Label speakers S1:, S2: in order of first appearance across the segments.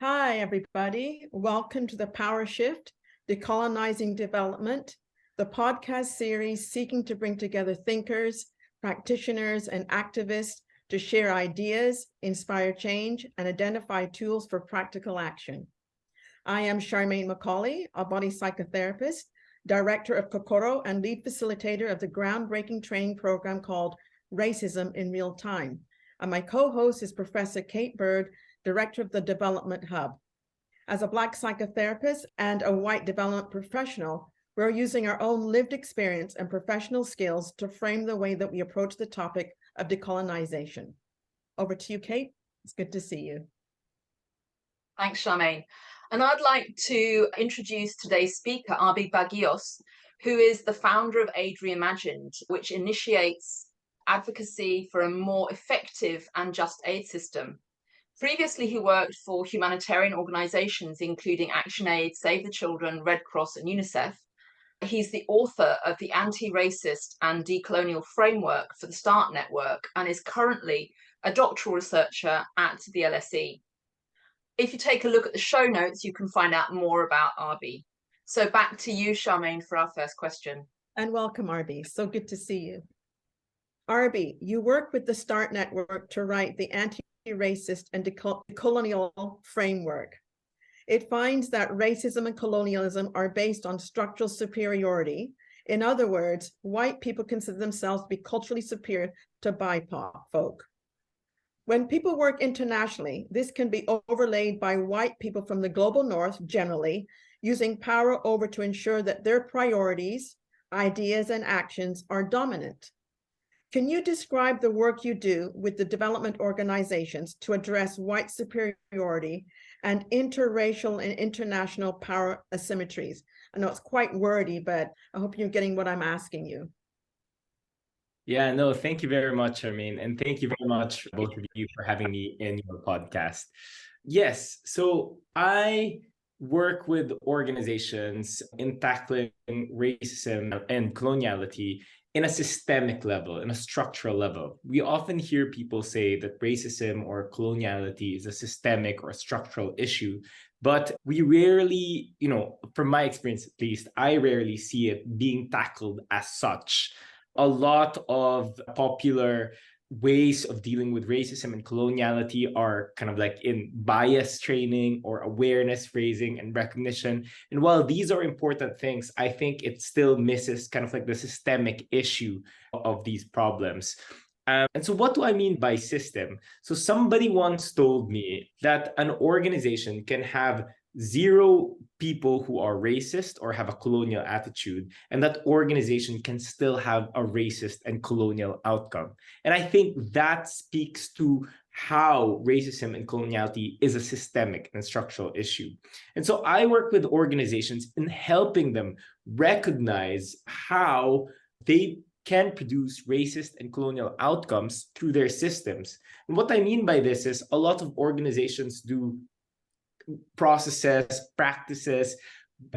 S1: Hi, everybody. Welcome to the Power Shift, Decolonizing Development, the podcast series seeking to bring together thinkers, practitioners, and activists to share ideas, inspire change, and identify tools for practical action. I am Charmaine Macaulay, a body psychotherapist, director of Kokoro, and lead facilitator of the groundbreaking training program called Racism in Real Time. And my co-host is Professor Kate Bird, director of the Development Hub. As a Black psychotherapist and a white development professional, we're using our own lived experience and professional skills to frame the way that we approach the topic of decolonization. Over to you, Kate. It's good to see you.
S2: Thanks, Charmaine. And I'd like to introduce today's speaker, Arbie Baguios, who is the founder of Aid Reimagined, which initiates advocacy for a more effective and just aid system. Previously, he worked for humanitarian organisations, including ActionAid, Save the Children, Red Cross and UNICEF. He's the author of the Anti-Racist and Decolonial Framework for the START Network and is currently a doctoral researcher at the LSE. If you take a look at the show notes, you can find out more about Arbie. So back to you, Charmaine, for our first question.
S1: And welcome, Arbie. So good to see you. Arbie, you work with the START Network to write the Anti-Racist and Decolonial Framework. It finds that racism and colonialism are based on structural superiority. In other words, white people consider themselves to be culturally superior to BIPOC folk. When people work internationally, this can be overlaid by white people from the global north generally, using power over to ensure that their priorities, ideas, and actions are dominant. Can you describe the work you do with the development organizations to address white superiority and interracial and international power asymmetries? I know it's quite wordy, but I hope you're getting what I'm asking you.
S3: Yeah, no, thank you very much, Charmaine. And thank you very much, both of you, for having me in your podcast. Yes, so I work with organizations in tackling racism and coloniality in a systemic level, in a structural level. We often hear people say that racism or coloniality is a systemic or structural issue, but we rarely, from my experience at least, I rarely see it being tackled as such. A lot of popular ways of dealing with racism and coloniality are kind of like in bias training or awareness raising and recognition. And while these are important things, I think it still misses kind of like the systemic issue of these problems. And so what do I mean by system? So somebody once told me that an organization can have 0 people who are racist or have a colonial attitude, and that organization can still have a racist and colonial outcome. And I think that speaks to how racism and coloniality is a systemic and structural issue. And so I work with organizations in helping them recognize how they can produce racist and colonial outcomes through their systems. And what I mean by this is a lot of organizations do processes, practices,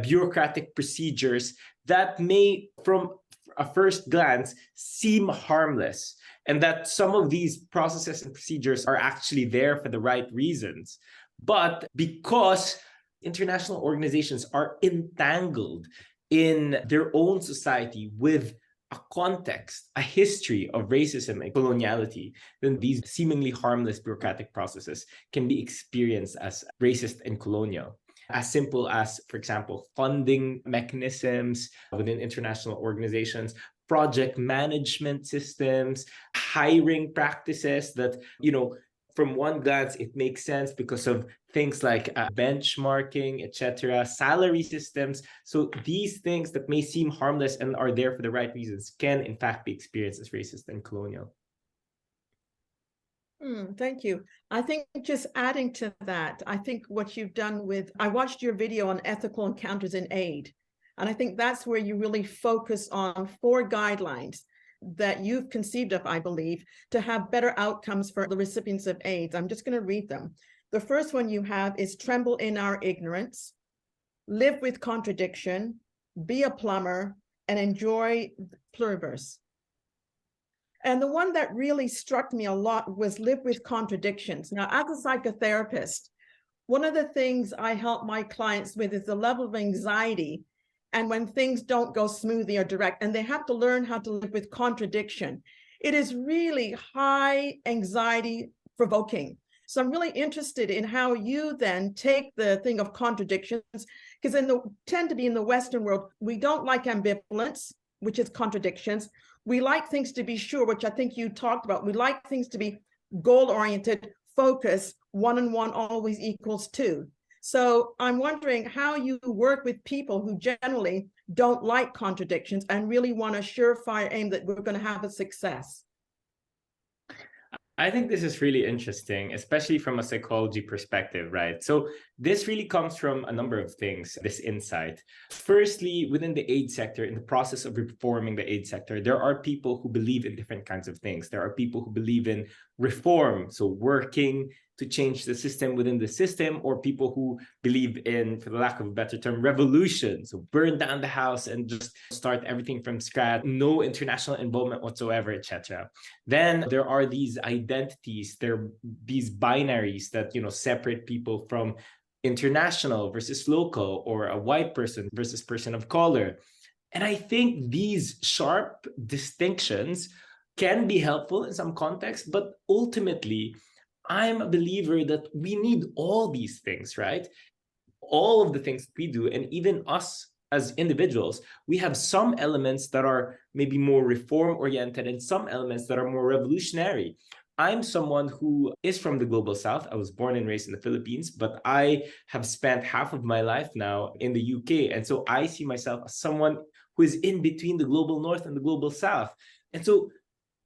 S3: bureaucratic procedures that may, from a first glance, seem harmless, and that some of these processes and procedures are actually there for the right reasons. But because international organizations are entangled in their own society with a context, a history of racism and coloniality, then these seemingly harmless bureaucratic processes can be experienced as racist and colonial. As simple as, for example, funding mechanisms within international organizations, project management systems, hiring practices that, from one glance, it makes sense because of things like benchmarking, etc., salary systems. So these things that may seem harmless and are there for the right reasons can, in fact, be experienced as racist and colonial.
S1: Thank you. I think just adding to that, I think what you've done I watched your video on ethical encounters in aid, and I think that's where you really focus on 4 guidelines that you've conceived of, I believe, to have better outcomes for the recipients of aid. I'm just going to read them. The first one you have is tremble in our ignorance, live with contradiction, be a plumber, and enjoy pluriverse. And the one that really struck me a lot was live with contradictions. Now, as a psychotherapist, one of the things I help my clients with is the level of anxiety. And when things don't go smoothly or direct, and they have to learn how to live with contradiction, it is really high anxiety provoking. So I'm really interested in how you then take the thing of contradictions, because tend to be in the Western world, we don't like ambivalence, which is contradictions. We like things to be sure, which I think you talked about. We like things to be goal-oriented, focus, 1 and 1 always equals 2. So I'm wondering how you work with people who generally don't like contradictions and really want a surefire aim that we're going to have a success.
S3: I think this is really interesting, especially from a psychology perspective, right? So this really comes from a number of things, this insight. Firstly, within the aid sector, in the process of reforming the aid sector, there are people who believe in different kinds of things. There are people who believe in reform, so working to change the system within the system, or people who believe in, for the lack of a better term, revolution. So burn down the house and just start everything from scratch, no international involvement whatsoever, etc. Then there are these identities, these binaries that, separate people from international versus local, or a white person versus person of color. And I think these sharp distinctions can be helpful in some contexts, but ultimately, I'm a believer that we need all these things, right? All of the things we do, and even us as individuals, we have some elements that are maybe more reform-oriented and some elements that are more revolutionary. I'm someone who is from the global south. I was born and raised in the Philippines, but I have spent half of my life now in the UK. And so I see myself as someone who is in between the global north and the global south. And so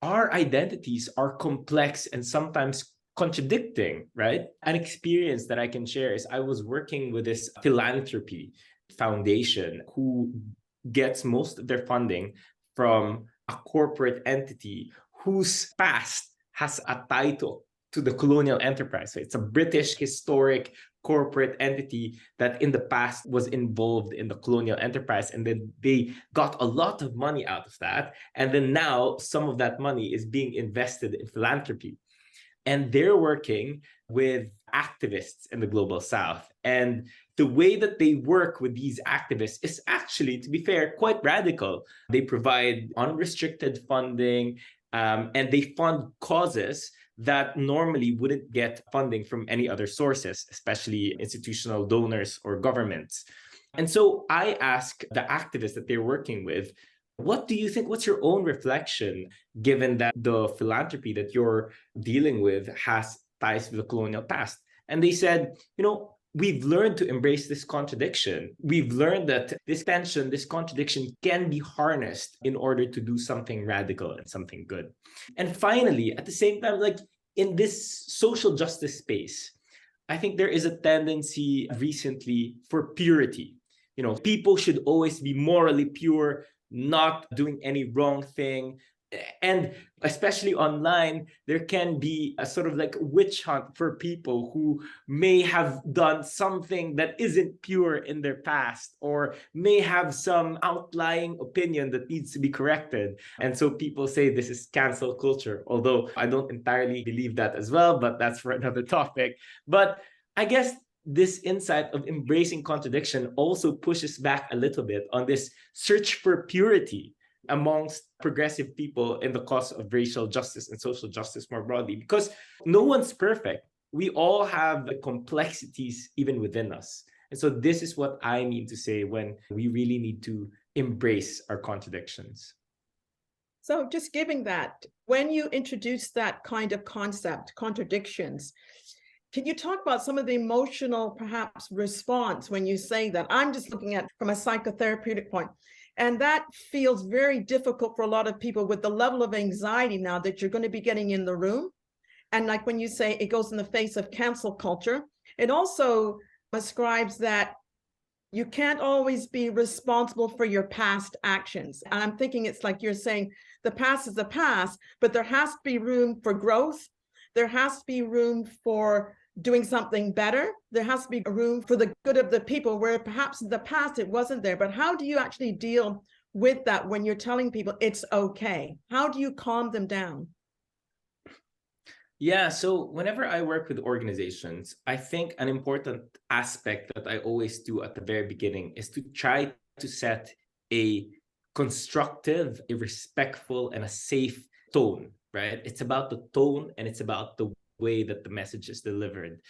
S3: our identities are complex and sometimes contradicting, right? An experience that I can share is I was working with this philanthropy foundation who gets most of their funding from a corporate entity whose past has a tie to the colonial enterprise. So it's a British historic corporate entity that in the past was involved in the colonial enterprise, and then they got a lot of money out of that. And then now some of that money is being invested in philanthropy. And they're working with activists in the global south. And the way that they work with these activists is actually, to be fair, quite radical. They provide unrestricted funding, and they fund causes that normally wouldn't get funding from any other sources, especially institutional donors or governments. And so I ask the activists that they're working with, what do you think? What's your own reflection, given that the philanthropy that you're dealing with has ties to the colonial past? And they said, we've learned to embrace this contradiction. We've learned that this tension, this contradiction can be harnessed in order to do something radical and something good. And finally, at the same time, like in this social justice space, I think there is a tendency recently for purity. People should always be morally pure, not doing any wrong thing. And especially online, there can be a sort of like witch hunt for people who may have done something that isn't pure in their past, or may have some outlying opinion that needs to be corrected. And so people say this is cancel culture, although I don't entirely believe that as well, but that's for another topic. But I guess this insight of embracing contradiction also pushes back a little bit on this search for purity amongst progressive people in the cause of racial justice and social justice more broadly, because no one's perfect. We all have the complexities even within us. And so this is what I mean to say when we really need to embrace our contradictions.
S1: So just giving that, when you introduce that kind of concept, contradictions, can you talk about some of the emotional, perhaps, response when you say that? I'm just looking at from a psychotherapeutic point. And that feels very difficult for a lot of people with the level of anxiety now that you're going to be getting in the room. And like when you say it goes in the face of cancel culture, it also ascribes that you can't always be responsible for your past actions. And I'm thinking it's like you're saying the past is the past, but there has to be room for growth. There has to be room for doing something better. There has to be room for the good of the people, where perhaps in the past it wasn't there. But how do you actually deal with that when you're telling people it's okay? How do you calm them down?
S3: Yeah, so whenever I work with organizations, I think an important aspect that I always do at the very beginning is to try to set a constructive, a respectful, and a safe tone, right? It's about the tone and it's about the way that the message is delivered.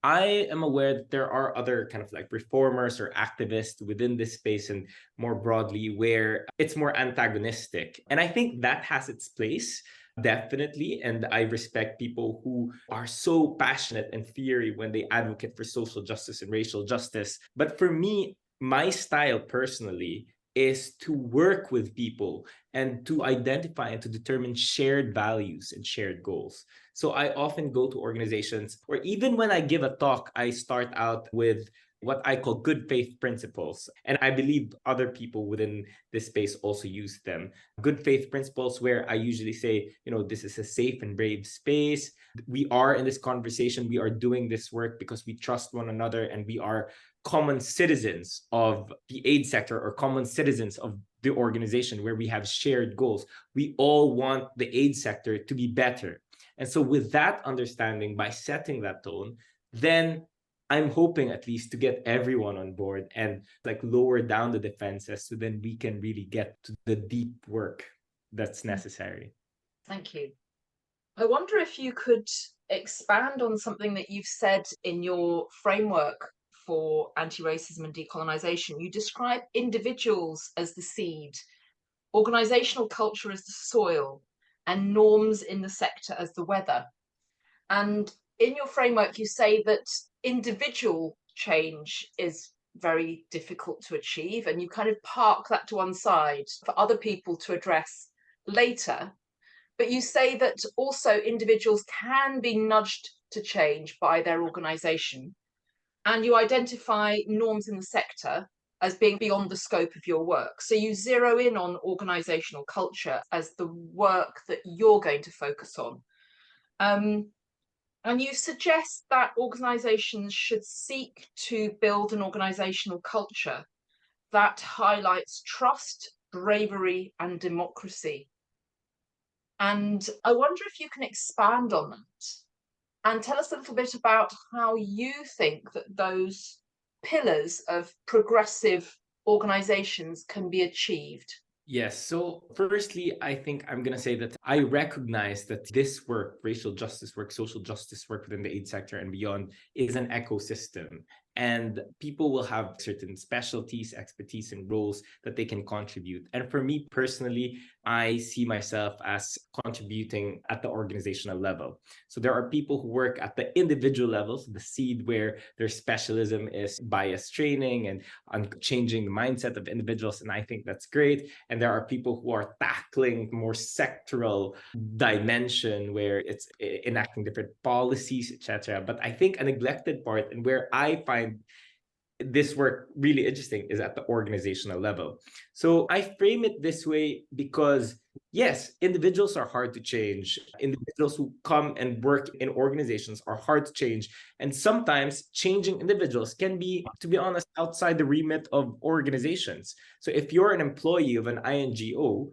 S3: I am aware that there are other kind of like reformers or activists within this space and more broadly where it's more antagonistic. And I think that has its place. Definitely. And I respect people who are so passionate and fiery when they advocate for social justice and racial justice. But for me, my style personally is to work with people and to identify and to determine shared values and shared goals. So I often go to organizations, or even when I give a talk, I start out with what I call good faith principles. And I believe other people within this space also use them. Good faith principles, where I usually say, this is a safe and brave space. We are in this conversation. We are doing this work because we trust one another and we are common citizens of the aid sector or common citizens of the organization where we have shared goals. We all want the aid sector to be better. And so with that understanding, by setting that tone, then I'm hoping at least to get everyone on board and like lower down the defenses so then we can really get to the deep work that's necessary.
S2: Thank you. I wonder if you could expand on something that you've said in your framework for anti-racism and decolonisation. You describe individuals as the seed, organisational culture as the soil, and norms in the sector as the weather. And in your framework, you say that individual change is very difficult to achieve, and you kind of park that to one side for other people to address later. But you say that also individuals can be nudged to change by their organisation, and you identify norms in the sector as being beyond the scope of your work. So you zero in on organisational culture as the work that you're going to focus on. And you suggest that organisations should seek to build an organisational culture that highlights trust, bravery, and democracy. And I wonder if you can expand on that and tell us a little bit about how you think that those pillars of progressive organisations can be achieved.
S3: Yes. So firstly, I think I'm going to say that I recognize that this work, racial justice work, social justice work within the aid sector and beyond, is an ecosystem. And people will have certain specialties, expertise, and roles that they can contribute. And for me personally, I see myself as contributing at the organizational level. So there are people who work at the individual levels, the seed, where their specialism is bias training and on changing the mindset of individuals. And I think that's great. And there are people who are tackling more sectoral dimension where it's enacting different policies, etc. But I think a neglected part, and where I find this work really interesting, is at the organizational level. So I frame it this way because, yes, individuals are hard to change. Individuals who come and work in organizations are hard to change. And sometimes changing individuals can be, to be honest, outside the remit of organizations. So if you're an employee of an INGO,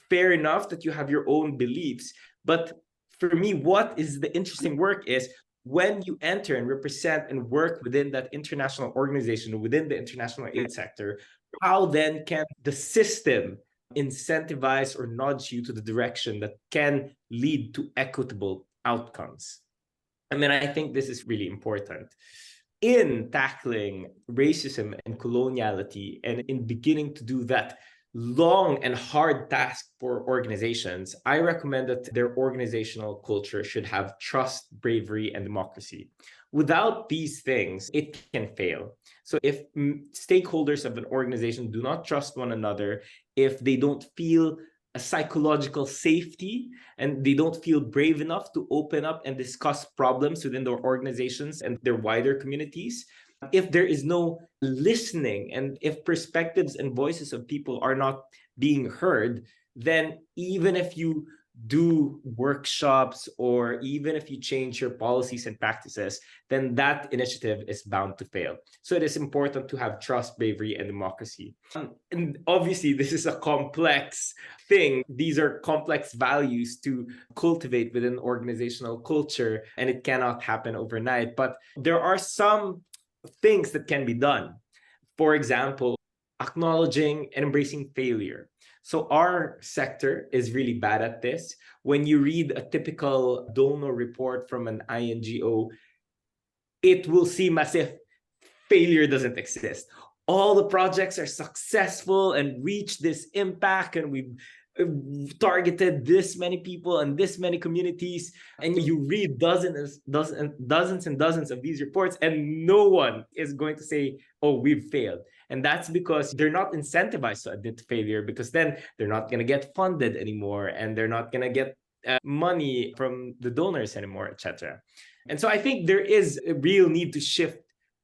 S3: fair enough that you have your own beliefs. But for me, what is the interesting work is when you enter and represent and work within that international organization, within the international aid sector, how then can the system incentivize or nudge you to the direction that can lead to equitable outcomes? I mean, I think this is really important. In tackling racism and coloniality, and in beginning to do that long and hard task for organizations, I recommend that their organizational culture should have trust, bravery, and democracy. Without these things, it can fail. So if stakeholders of an organization do not trust one another, if they don't feel a psychological safety and they don't feel brave enough to open up and discuss problems within their organizations and their wider communities, if there is no listening, and if perspectives and voices of people are not being heard, then even if you do workshops, or even if you change your policies and practices, then that initiative is bound to fail. So it is important to have trust, bravery, and democracy. And obviously, this is a complex thing. These are complex values to cultivate within organizational culture, and it cannot happen overnight. But there are some things that can be done. For example, acknowledging and embracing failure. So our sector is really bad at this. When you read a typical donor report from an INGO, it will seem as if failure doesn't exist. All the projects are successful and reach this impact, and we've targeted this many people and this many communities. And you read dozens and dozens of these reports, and no one is going to say, oh, we've failed. And that's because they're not incentivized to admit failure, because then they're not going to get funded anymore, and they're not going to get money from the donors anymore, etc. And so I think there is a real need to shift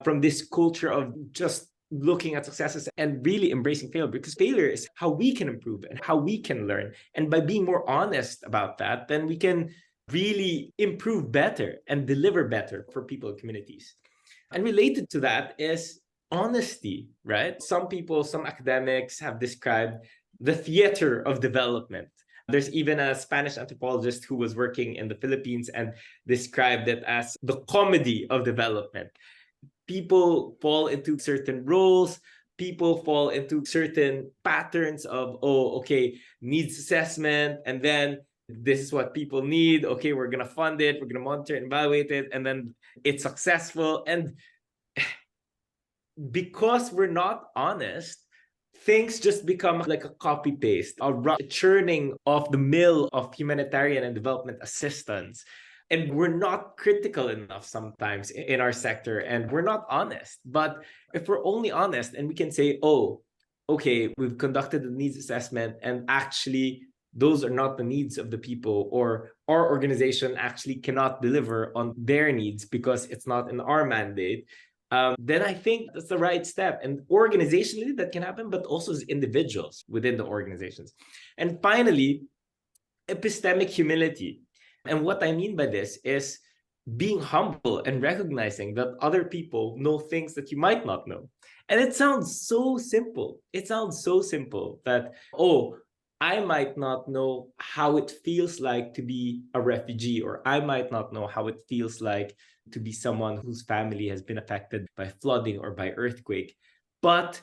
S3: from this culture of just looking at successes and really embracing failure, because failure is how we can improve and how we can learn. And by being more honest about that, then we can really improve better and deliver better for people and communities. And related to that is honesty, right? Some people, some academics have described the theater of development. There's even a Spanish anthropologist who was working in the Philippines and described it as the comedy of development. People fall into certain roles, people fall into certain patterns of, oh, okay, needs assessment, and then this is what people need. Okay, we're going to fund it, we're going to monitor and evaluate it, and then it's successful. And because we're not honest, things just become like a copy paste, a churning of the mill of humanitarian and development assistance. And we're not critical enough sometimes in our sector, and we're not honest. But if we're only honest and we can say, oh, okay, we've conducted the needs assessment, and actually those are not the needs of the people, or our organization actually cannot deliver on their needs because it's not in our mandate, then I think that's the right step. And organizationally, that can happen, but also as individuals within the organizations. And finally, epistemic humility. And what I mean by this is being humble and recognizing that other people know things that you might not know. And it sounds so simple. It sounds so simple that, oh, I might not know how it feels like to be a refugee, or I might not know how it feels like to be someone whose family has been affected by flooding or by earthquake. But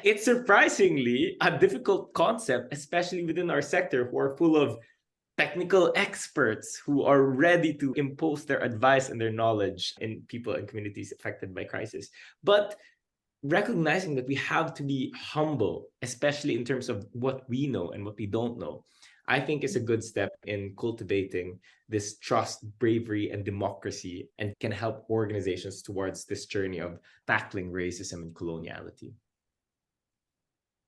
S3: it's surprisingly a difficult concept, especially within our sector, who are full of technical experts who are ready to impose their advice and their knowledge in people and communities affected by crisis. But recognizing that we have to be humble, especially in terms of what we know and what we don't know, I think is a good step in cultivating this trust, bravery, and democracy, and can help organizations towards this journey of tackling racism and coloniality.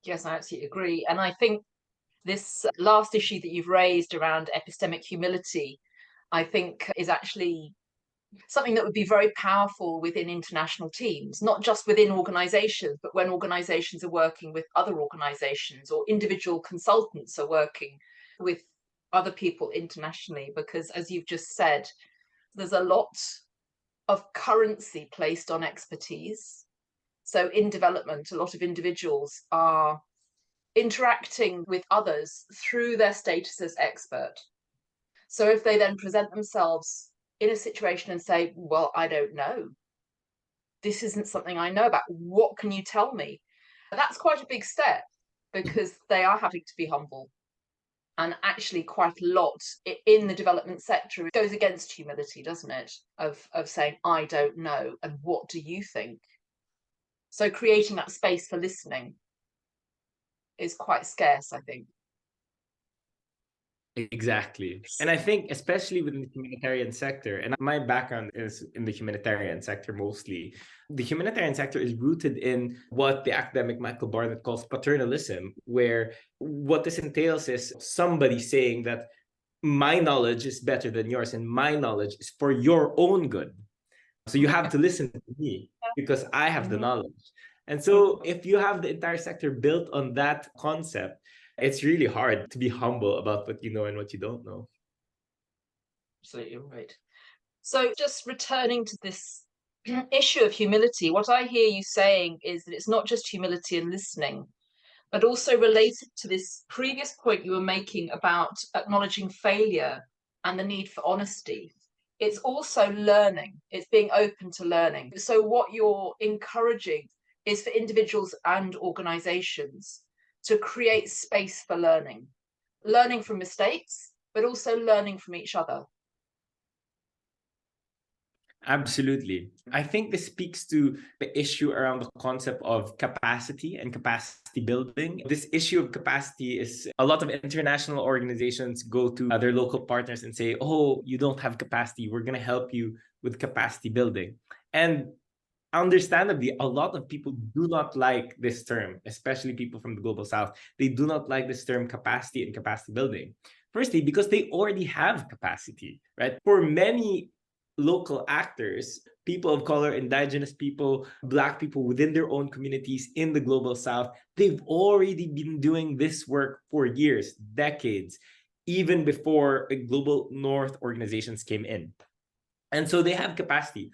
S2: Yes, I absolutely agree. And I think this last issue that you've raised around epistemic humility, I think is actually something that would be very powerful within international teams, not just within organizations, but when organizations are working with other organizations, or individual consultants are working with other people internationally. Because as you've just said, there's a lot of currency placed on expertise. So in development, a lot of individuals are interacting with others through their status as expert. So if they then present themselves in a situation and say, well, I don't know, this isn't something I know about, what can you tell me? That's quite a big step, because they are having to be humble. And actually quite a lot in the development sector, it goes against humility, doesn't it? Of saying, I don't know, and what do you think? So creating that space for listening is quite scarce, I think.
S3: Exactly. And I think especially within the humanitarian sector, and my background is in the humanitarian sector mostly, the humanitarian sector is rooted in what the academic Michael Barnett calls paternalism, where what this entails is somebody saying that my knowledge is better than yours, and my knowledge is for your own good. So you have to listen to me because I have the knowledge. And so if you have the entire sector built on that concept, it's really hard to be humble about what you know and what you don't know.
S2: Absolutely right. So just returning to this issue of humility, what I hear you saying is that it's not just humility and listening, but also related to this previous point you were making about acknowledging failure and the need for honesty. It's also learning, it's being open to learning. So what you're encouraging is for individuals and organizations to create space for learning, learning from mistakes, but also learning from each other.
S3: Absolutely. I think this speaks to the issue around the concept of capacity and capacity building. This issue of capacity is a lot of international organizations go to their local partners and say, oh, you don't have capacity. We're going to help you with capacity building. And understandably, a lot of people do not like this term, especially people from the global south. They do not like this term capacity and capacity building. Firstly, because they already have capacity, right? For many local actors, people of color, indigenous people, Black people within their own communities in the global south, they've already been doing this work for years, decades, even before global north organizations came in. And so they have capacity.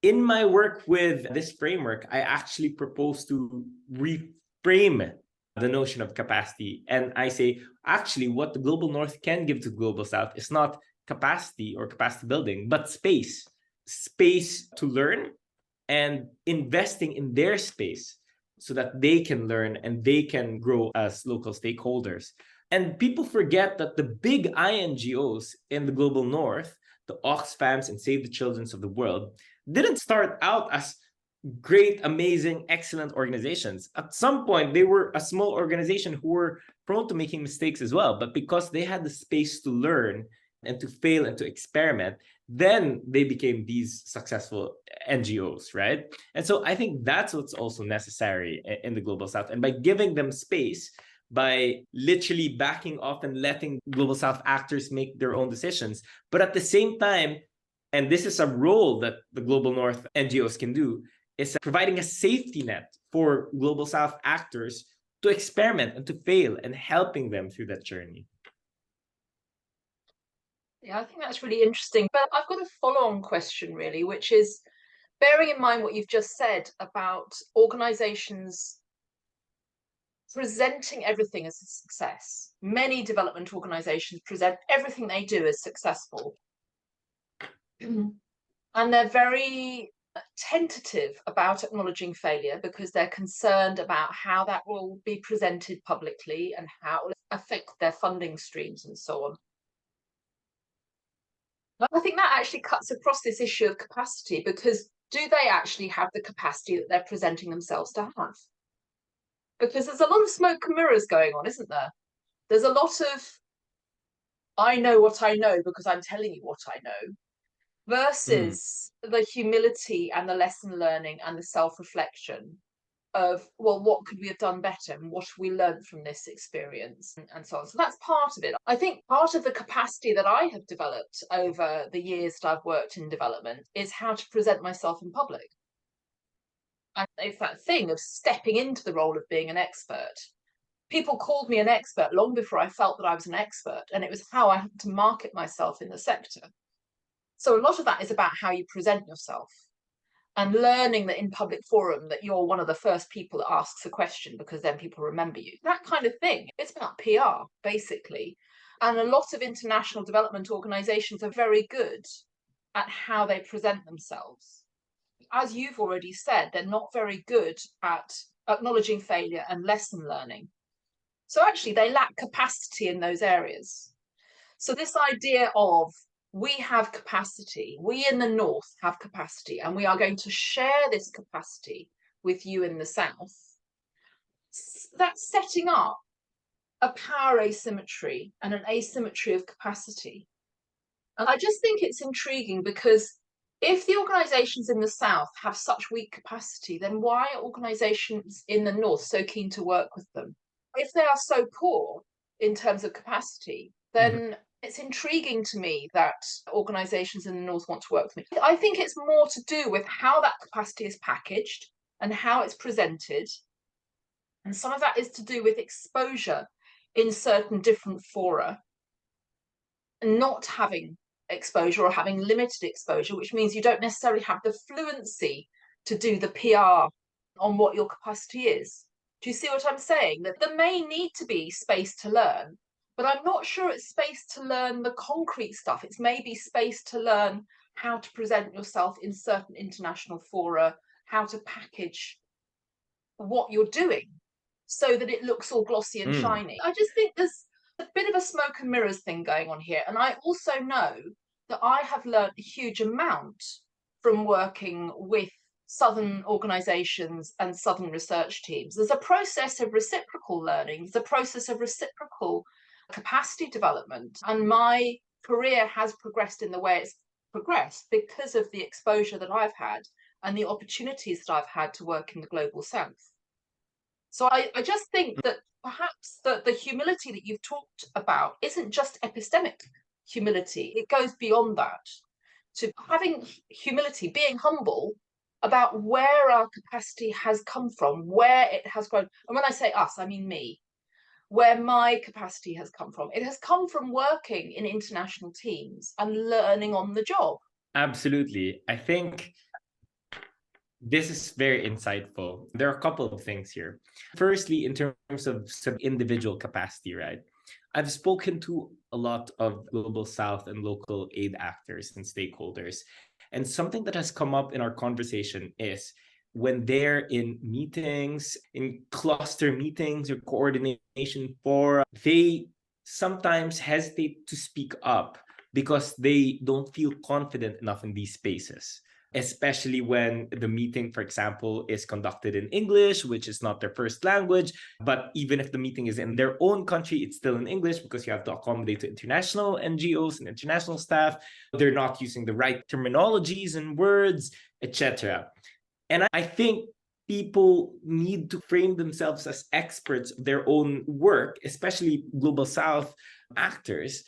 S3: In my work with this framework, I actually propose to reframe the notion of capacity. And I say, actually, what the global north can give to the global south is not capacity or capacity building, but space to learn and investing in their space so that they can learn and they can grow as local stakeholders. And people forget that the big INGOs in the global north, the Oxfams and Save the Children of the world, didn't start out as great, amazing, excellent organizations. At some point, they were a small organization who were prone to making mistakes as well. But because they had the space to learn and to fail and to experiment, then they became these successful NGOs, right? And so I think that's what's also necessary in the global south. And by giving them space, by literally backing off and letting global south actors make their own decisions, but at the same time, and this is a role that the global north NGOs can do, is providing a safety net for global south actors to experiment and to fail and helping them through that journey.
S2: Yeah, I think that's really interesting. But I've got a follow-on question, really, which is bearing in mind what you've just said about organizations presenting everything as a success. Many development organizations present everything they do as successful. And they're very tentative about acknowledging failure because they're concerned about how that will be presented publicly and how it will affect their funding streams and so on. I think that actually cuts across this issue of capacity, because do they actually have the capacity that they're presenting themselves to have? Because there's a lot of smoke and mirrors going on, isn't there? There's a lot of, I know what I know because I'm telling you what I know, versus the humility and the lesson learning and the self-reflection of, well, what could we have done better and what have we learned from this experience and so on. So that's part of it. I think part of the capacity that I have developed over the years that I've worked in development is how to present myself in public. And it's that thing of stepping into the role of being an expert. People called me an expert long before I felt that I was an expert, and it was how I had to market myself in the sector. So a lot of that is about how you present yourself and learning that in public forum that you're one of the first people that asks a question because then people remember you. That kind of thing. It's about PR, basically. And a lot of international development organizations are very good at how they present themselves. As you've already said, they're not very good at acknowledging failure and lesson learning. So actually they lack capacity in those areas. So this idea of we have capacity, we in the North have capacity, and we are going to share this capacity with you in the South, that's setting up a power asymmetry and an asymmetry of capacity. And I just think it's intriguing, because if the organisations in the South have such weak capacity, then why are organisations in the North so keen to work with them? If they are so poor in terms of capacity, then it's intriguing to me that organisations in the North want to work with me. I think it's more to do with how that capacity is packaged and how it's presented And some of that is to do with exposure in certain different fora, and not having exposure or having limited exposure, which means you don't necessarily have the fluency to do the PR on what your capacity is. Do you see what I'm saying? That there may need to be space to learn, but I'm not sure it's space to learn the concrete stuff. It's maybe space to learn how to present yourself in certain international fora, how to package what you're doing so that it looks all glossy and shiny. I just think there's a bit of a smoke and mirrors thing going on here. And I also know that I have learned a huge amount from working with Southern organisations and Southern research teams. There's a process of reciprocal learning, there's a process of reciprocal capacity development. And my career has progressed in the way it's progressed because of the exposure that I've had and the opportunities that I've had to work in the global south. So I just think that perhaps the humility that you've talked about isn't just epistemic humility. It goes beyond that to having humility, being humble about where our capacity has come from, where it has grown. And when I say us, I mean me, where my capacity has come from. It has come from working in international teams and learning on the job.
S3: Absolutely. I think this is very insightful. There are a couple of things here. Firstly, in terms of some individual capacity, right? I've spoken to a lot of Global South and local aid actors and stakeholders. And something that has come up in our conversation is when they're in meetings, in cluster meetings or coordination fora, they sometimes hesitate to speak up because they don't feel confident enough in these spaces. Especially when the meeting, for example, is conducted in English, which is not their first language. But even if the meeting is in their own country, it's still in English because you have to accommodate to international NGOs and international staff. They're not using the right terminologies and words, etc. And I think people need to frame themselves as experts of their own work, especially Global South actors.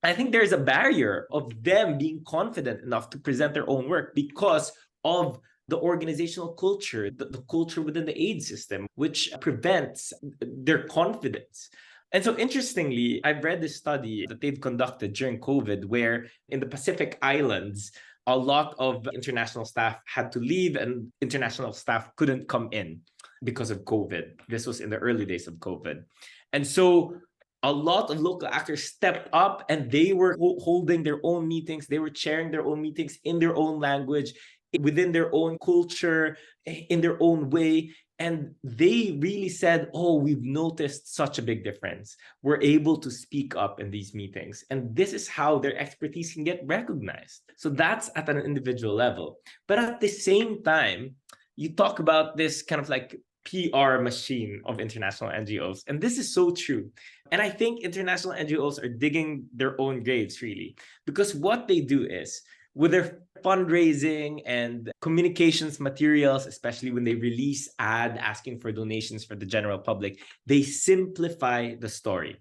S3: I think there's a barrier of them being confident enough to present their own work because of the organizational culture, the culture within the aid system, which prevents their confidence. And so interestingly, I've read this study that they've conducted during COVID, where in the Pacific Islands, a lot of international staff had to leave and international staff couldn't come in because of COVID. This was in the early days of COVID. And so a lot of local actors stepped up and they were holding their own meetings. They were chairing their own meetings in their own language, within their own culture, in their own way. And they really said, oh, we've noticed such a big difference. We're able to speak up in these meetings. And this is how their expertise can get recognized. So that's at an individual level. But at the same time, you talk about this kind of like PR machine of international NGOs. And this is so true. And I think international NGOs are digging their own graves, really, because what they do is with their fundraising and communications materials, especially when they release ad asking for donations for the general public, they simplify the story.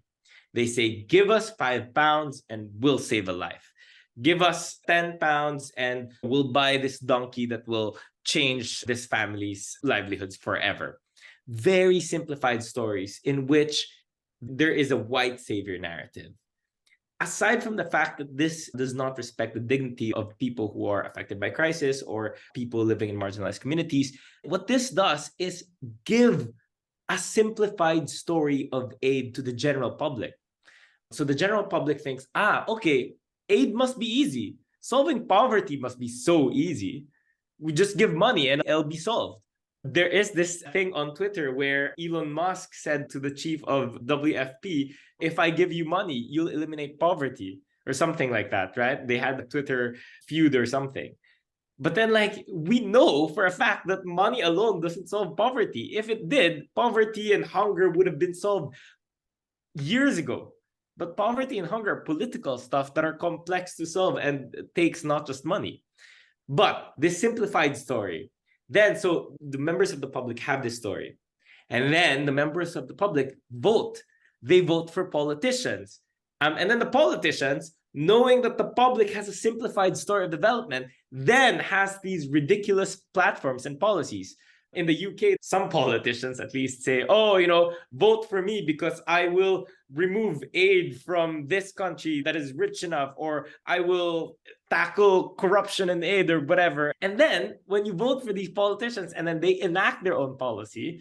S3: They say, give us £5 and we'll save a life. Give us £10 and we'll buy this donkey that will change this family's livelihoods forever. Very simplified stories in which there is a white savior narrative. Aside from the fact that this does not respect the dignity of people who are affected by crisis or people living in marginalized communities, what this does is give a simplified story of aid to the general public. So the general public thinks, okay, aid must be easy. Solving poverty must be so easy. We just give money and it'll be solved. There is this thing on Twitter where Elon Musk said to the chief of WFP, if I give you money, you'll eliminate poverty or something like that, right? They had a Twitter feud or something. But then we know for a fact that money alone doesn't solve poverty. If it did, poverty and hunger would have been solved years ago. But poverty and hunger are political stuff that are complex to solve and takes not just money. But this simplified story, then so the members of the public have this story. And then the members of the public vote. They vote for politicians. And then the politicians, knowing that the public has a simplified story of development, then has these ridiculous platforms and policies. In the UK, some politicians at least say, oh, vote for me because I will remove aid from this country that is rich enough, or I will tackle corruption in aid or whatever. And then when you vote for these politicians and then they enact their own policy,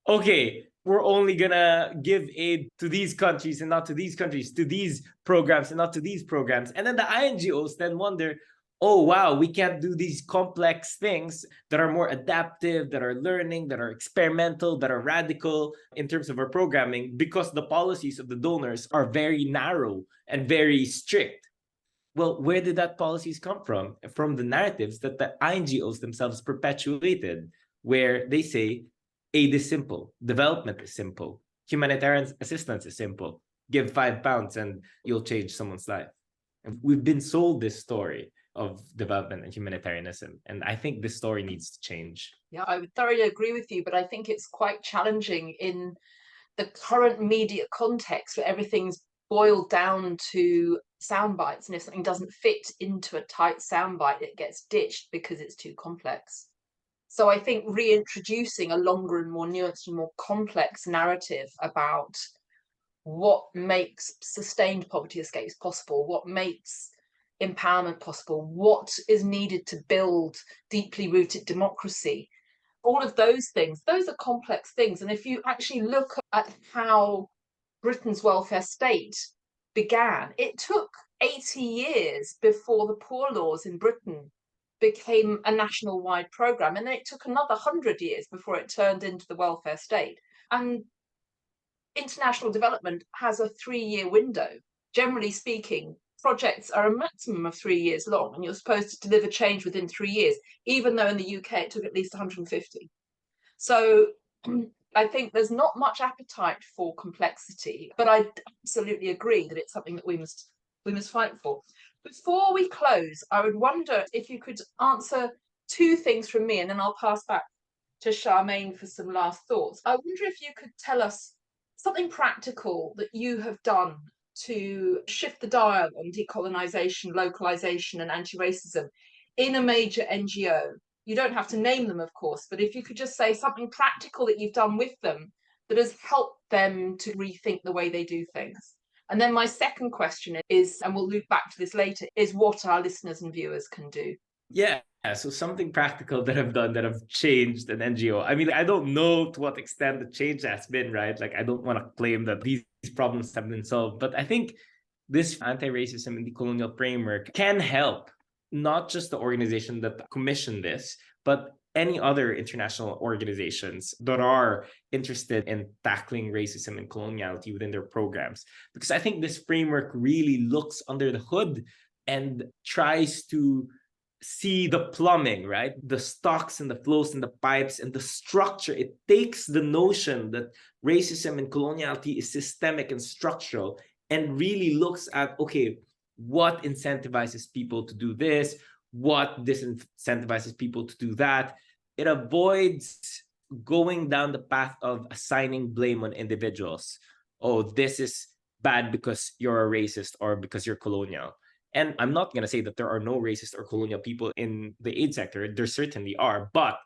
S3: okay, we're only gonna give aid to these countries and not to these countries, to these programs and not to these programs. And then the INGOs then wonder, oh, wow, we can't do these complex things that are more adaptive, that are learning, that are experimental, that are radical in terms of our programming because the policies of the donors are very narrow and very strict. Well, where did that policies come from? From the narratives that the INGOs themselves perpetuated, where they say, aid is simple, development is simple, humanitarian assistance is simple. Give £5 and you'll change someone's life. And we've been sold this story of development and humanitarianism, and I think this story needs to change.
S2: Yeah, I would thoroughly agree with you, but I think it's quite challenging in the current media context where everything's boiled down to sound bites, and if something doesn't fit into a tight soundbite, it gets ditched because it's too complex. So I think reintroducing a longer and more nuanced and more complex narrative about what makes sustained poverty escapes possible, what makes empowerment possible, what is needed to build deeply rooted democracy, all of those things, those are complex things. And if you actually look at how Britain's welfare state began, it took 80 years before the poor laws in Britain became a national wide programme, and then it took another 100 years before it turned into the welfare state. And international development has a 3-year window. Generally speaking, projects are a maximum of 3 years long, and you're supposed to deliver change within 3 years, even though in the UK it took at least 150. So I think there's not much appetite for complexity, but I absolutely agree that it's something that we must fight for. Before we close, I would wonder if you could answer 2 things from me, and then I'll pass back to Charmaine for some last thoughts. I wonder if you could tell us something practical that you have done to shift the dial on decolonisation, localisation and anti-racism in a major NGO. You don't have to name them, of course, but if you could just say something practical that you've done with them that has helped them to rethink the way they do things. And then my second question is, and we'll loop back to this later, is what our listeners and viewers can do.
S3: Yeah, so something practical that I've done that have changed an NGO. I mean, I don't know to what extent the change has been, right? Like, I don't want to claim that these problems have been solved, but I think this anti-racism and decolonial framework can help not just the organization that commissioned this, but any other international organizations that are interested in tackling racism and coloniality within their programs. Because I think this framework really looks under the hood and tries to see the plumbing, right? The stocks and the flows and the pipes and the structure. It takes the notion that racism and coloniality is systemic and structural and really looks at, okay, what incentivizes people to do this? What disincentivizes people to do that? It avoids going down the path of assigning blame on individuals. Oh, this is bad because you're a racist or because you're colonial. And I'm not going to say that there are no racist or colonial people in the aid sector. There certainly are, but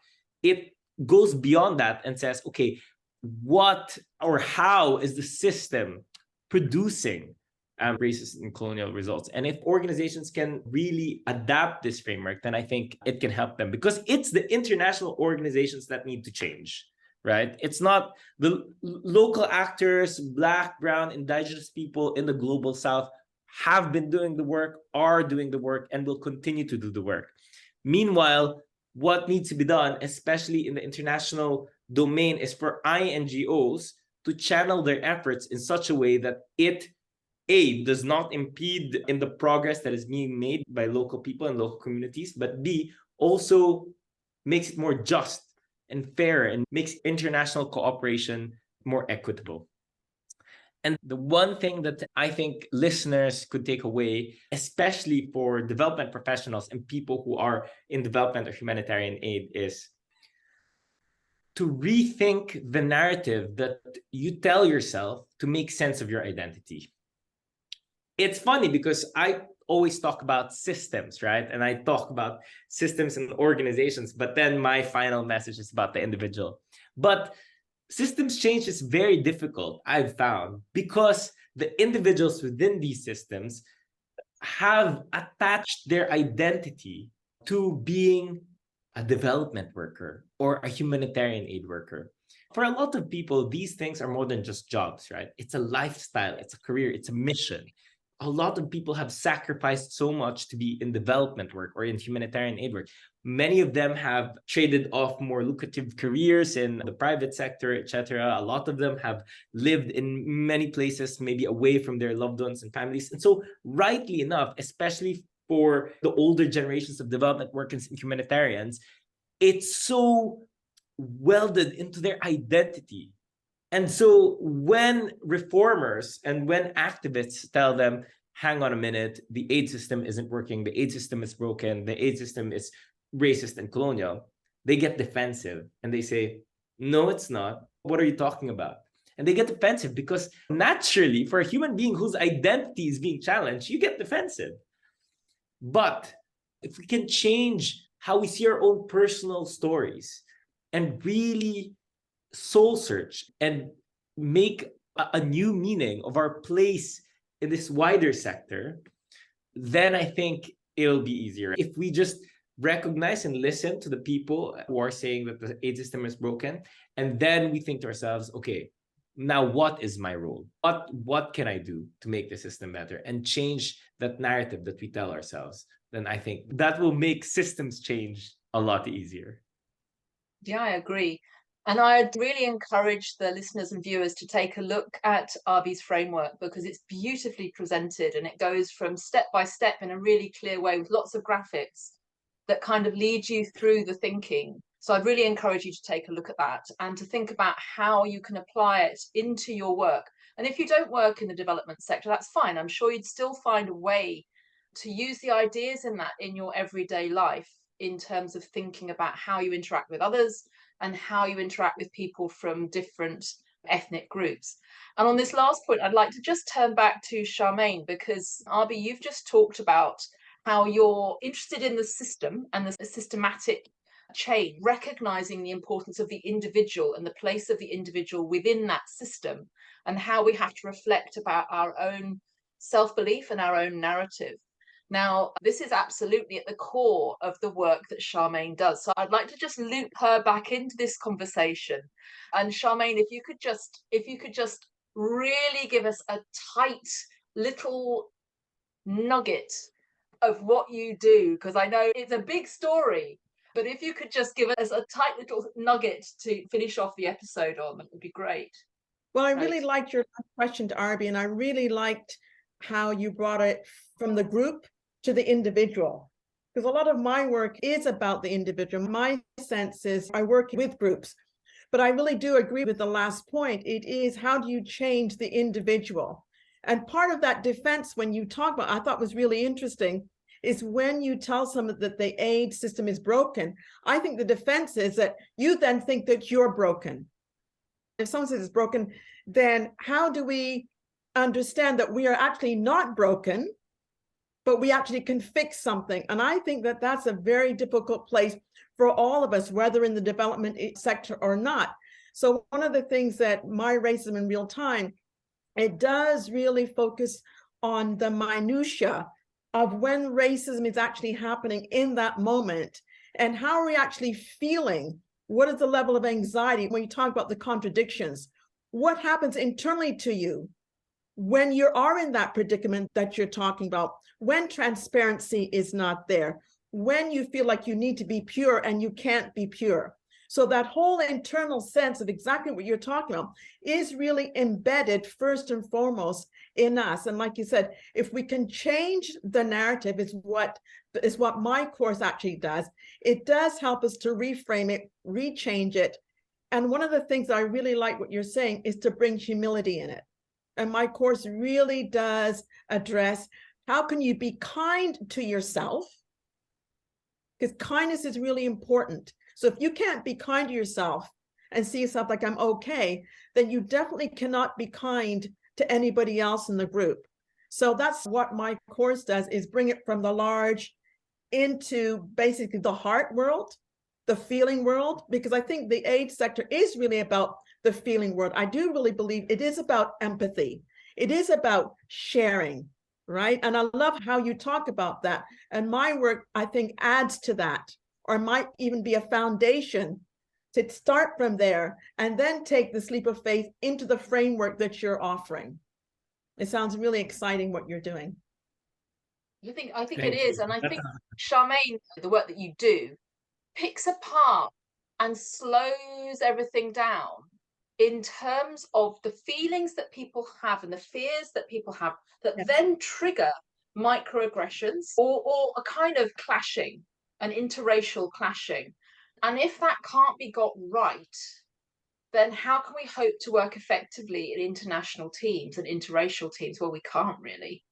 S3: it goes beyond that and says, okay, what or how is the system producing racist and colonial results? And if organizations can really adapt this framework, then I think it can help them, because it's the international organizations that need to change, right? It's not the local actors, Black, Brown, Indigenous people in the global South have been doing the work, are doing the work, and will continue to do the work. Meanwhile, what needs to be done, especially in the international domain, is for INGOs to channel their efforts in such a way that it, A, does not impede in the progress that is being made by local people and local communities, but B, also makes it more just and fair and makes international cooperation more equitable. And the one thing that I think listeners could take away, especially for development professionals and people who are in development or humanitarian aid, is to rethink the narrative that you tell yourself to make sense of your identity. it's funny because I always talk about systems, right? And I talk about systems and organizations, but then my final message is about the individual. But systems change is very difficult, I've found, because the individuals within these systems have attached their identity to being a development worker or a humanitarian aid worker. For a lot of people, these things are more than just jobs, right? It's a lifestyle, it's a career, it's a mission. A lot of people have sacrificed so much to be in development work or in humanitarian aid work. Many of them have traded off more lucrative careers in the private sector, etc. A lot of them have lived in many places, maybe away from their loved ones and families. And so, rightly enough, especially for the older generations of development workers and humanitarians, it's so welded into their identity. And so when reformers and when activists tell them, hang on a minute, the aid system isn't working, the aid system is broken, the aid system is racist and colonial, they get defensive and they say, no, it's not. What are you talking about? And they get defensive because naturally, for a human being whose identity is being challenged, you get defensive. But if we can change how we see our own personal stories and really soul search and make a new meaning of our place in this wider sector, then I think it'll be easier. If we just recognize and listen to the people who are saying that the aid system is broken, and then we think to ourselves, okay, now what is my role? What can I do to make the system better and change that narrative that we tell ourselves? Then I think that will make systems change a lot easier.
S2: Yeah, I agree. And I'd really encourage the listeners and viewers to take a look at Arbie's framework because it's beautifully presented and it goes from step by step in a really clear way with lots of graphics that kind of lead you through the thinking. So I'd really encourage you to take a look at that and to think about how you can apply it into your work. And if you don't work in the development sector, that's fine. I'm sure you'd still find a way to use the ideas in that in your everyday life in terms of thinking about how you interact with others and how you interact with people from different ethnic groups. And on this last point, I'd like to just turn back to Charmaine, because Arbie, you've just talked about how you're interested in the system and the systematic change, recognizing the importance of the individual and the place of the individual within that system, and how we have to reflect about our own self-belief and our own narrative. Now, this is absolutely at the core of the work that Charmaine does. So I'd like to just loop her back into this conversation. And Charmaine, if you could just really give us a tight little nugget of what you do, because I know it's a big story, but if you could just give us a tight little nugget to finish off the episode on, that would be great.
S1: Well, I really liked your question to Arbie, and I really liked how you brought it from the group to the individual, because a lot of my work is about the individual. My sense is I work with groups, but I really do agree with the last point. It is, how do you change the individual? And part of that defense, when you talk about, I thought was really interesting, is when you tell someone that the aid system is broken, I think the defense is that you then think that you're broken. If someone says it's broken, then how do we understand that we are actually not broken, but we actually can fix something? And I think that that's a very difficult place for all of us, whether in the development sector or not. So one of the things that My Racism in Real Time, it does really focus on the minutia of when racism is actually happening in that moment, and how are we actually feeling? What is the level of anxiety when you talk about the contradictions? What happens internally to you when you are in that predicament that you're talking about, when transparency is not there, when you feel like you need to be pure and you can't be pure? So that whole internal sense of exactly what you're talking about is really embedded first and foremost in us. And like you said, if we can change the narrative, is what my course actually does. It does help us to reframe it, rechange it. And one of the things I really like what you're saying is to bring humility in it. And my course really does address, how can you be kind to yourself? Because kindness is really important. So if you can't be kind to yourself and see yourself like I'm okay, then you definitely cannot be kind to anybody else in the group. So that's what my course does, is bring it from the large into basically the heart world, the feeling world, because I think the aid sector is really about the feeling world. I do really believe it is about empathy. It is about sharing, right? And I love how you talk about that. And my work, I think, adds to that, or might even be a foundation to start from there and then take this leap of faith into the framework that you're offering. It sounds really exciting what you're doing.
S2: I think
S3: Thank
S2: it is.
S3: you.
S2: And I think, Charmaine, the work that you do picks apart and slows everything down in terms of the feelings that people have and the fears that people have that then trigger microaggressions or a kind of clashing, an interracial clashing. And if that can't be got right, then how can we hope to work effectively in international teams and interracial teams? Well, we can't really,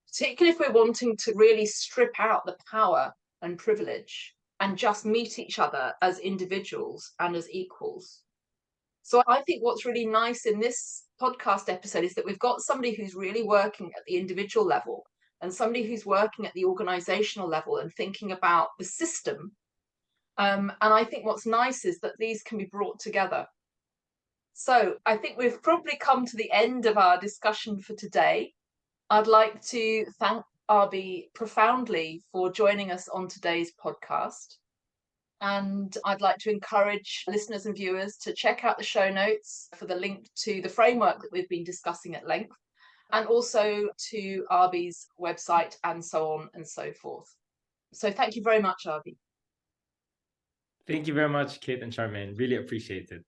S2: particularly if we're wanting to really strip out the power and privilege and just meet each other as individuals and as equals. So I think what's really nice in this podcast episode is that we've got somebody who's really working at the individual level and somebody who's working at the organizational level and thinking about the system. And I think what's nice is that these can be brought together. So I think we've probably come to the end of our discussion for today. I'd like to thank Arbie profoundly for joining us on today's podcast. And I'd like to encourage listeners and viewers to check out the show notes for the link to the framework that we've been discussing at length, and also to Arbie's website and so on and so forth. So thank you very much, Arbie.
S3: Thank you very much, Kate and Charmaine. Really appreciate it.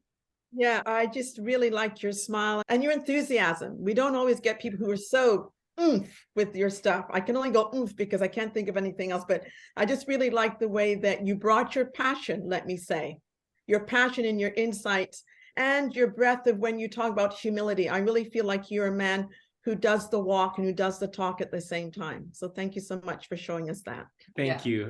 S1: Yeah, I just really liked your smile and your enthusiasm. We don't always get people who are so oomph with your stuff. I can only go oomph because I can't think of anything else, but I just really like the way that you brought your passion, let me say, your passion and your insights and your breadth of when you talk about humility. I really feel like you're a man who does the walk and who does the talk at the same time. So thank you so much for showing us that.
S3: Thank you.